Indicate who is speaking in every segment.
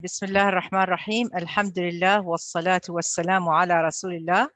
Speaker 1: بسم الله الرحمن الرحيم. الحمد لله والصلاة والسلام على رسول الله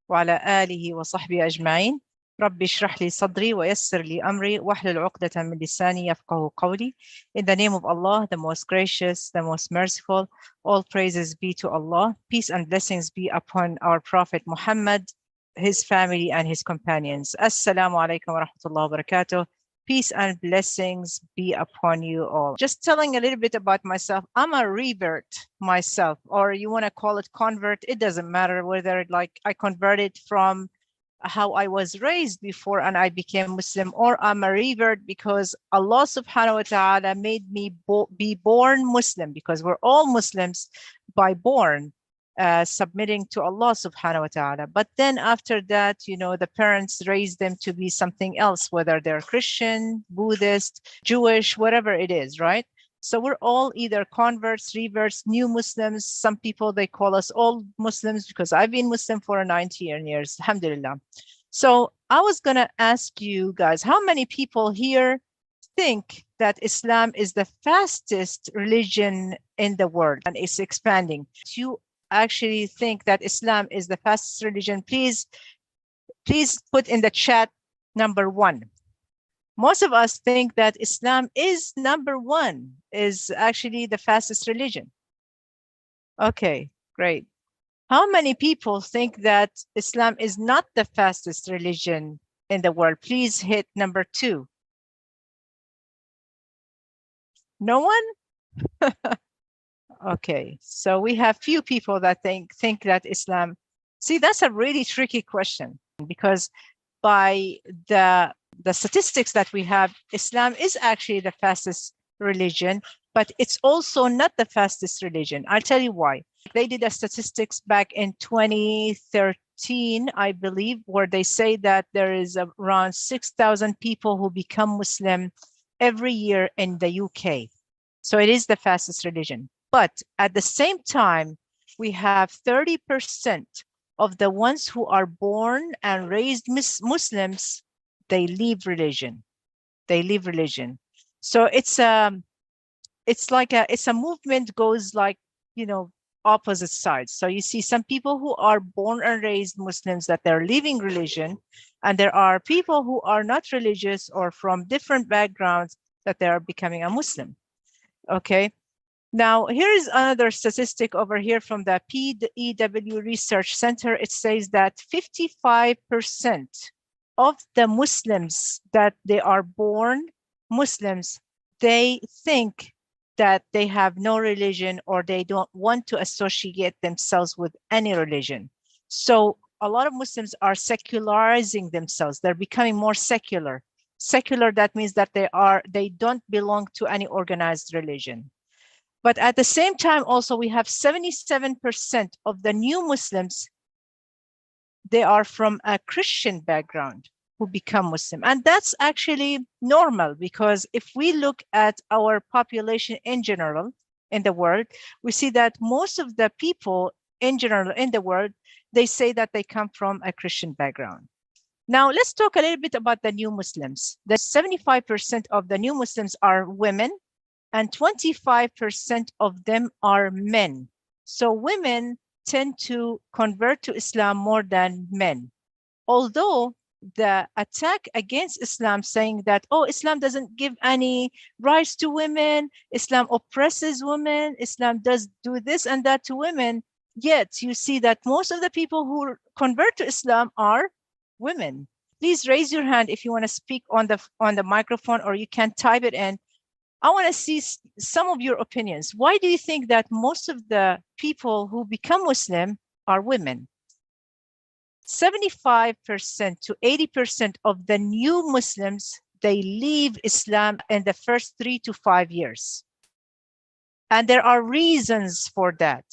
Speaker 1: وعلى آله وصحبه أجمعين. رب اشرح لي صدري ويسر لي أمري واحلل عقدة من لساني يفقهوا قولي. In the name of Allah, the most gracious, the most merciful, all praises be to Allah. Peace and blessings be upon our Prophet Muhammad, his family and his companions. Assalamu alaikum wa rahmatullahi wa barakatuh. Peace and blessings be upon you all. Just telling a little bit about myself. I'm a revert myself, or you want to call it convert. It doesn't matter whether I converted from how I was raised before and I became Muslim, or I'm a revert because Allah subhanahu wa ta'ala made me be born Muslim, because we're all Muslims by born. Submitting to Allah subhanahu wa ta'ala. But then after that, the parents raised them to be something else, whether they're Christian, Buddhist, Jewish, whatever it is, right? So we're all either converts, reverts, new Muslims. Some people, they call us old Muslims because I've been Muslim for 19 years, alhamdulillah. So I was going to ask you guys, how many people here think that Islam is the fastest religion in the world and it's expanding? You actually think that Islam is the fastest religion? Please put in the chat number 1. Most of us think that Islam is number 1, is actually the fastest religion. Okay, great. How many people think that Islam is not the fastest religion in the world? Please hit number 2. No one? Okay, so we have few people that think that Islam. See, that's a really tricky question, because by the statistics that we have, Islam is actually the fastest religion, but it's also not the fastest religion. I'll tell you why. They did a statistics back in 2013, I believe, where they say that there is around 6,000 people who become Muslim every year in the UK. So it is the fastest religion. But at the same time, we have 30% of the ones who are born and raised Muslims, they leave religion. They leave religion. So it's a movement goes like, opposite sides. So you see some people who are born and raised Muslims that they're leaving religion, and there are people who are not religious or from different backgrounds that they are becoming a Muslim. Okay. Now, here is another statistic over here from the PEW Research Center. It says that 55% of the Muslims that they are born Muslims, they think that they have no religion, or they don't want to associate themselves with any religion. So a lot of Muslims are secularizing themselves. They're becoming more secular. Secular, that means that they don't belong to any organized religion. But at the same time, also, we have 77% of the new Muslims, they are from a Christian background who become Muslim. And that's actually normal, because if we look at our population in general in the world, we see that most of the people in general in the world, they say that they come from a Christian background. Now, let's talk a little bit about the new Muslims. The 75% of the new Muslims are women, and 25% of them are men. So women tend to convert to Islam more than men. Although the attack against Islam, saying that, oh, Islam doesn't give any rights to women, Islam oppresses women, Islam does do this and that to women, yet you see that most of the people who convert to Islam are women. Please raise your hand if you want to speak on the microphone, or you can type it in. I want to see some of your opinions. Why do you think that most of the people who become Muslim are women? 75% to 80% of the new Muslims, they leave Islam in the first 3 to 5 years. And there are reasons for that.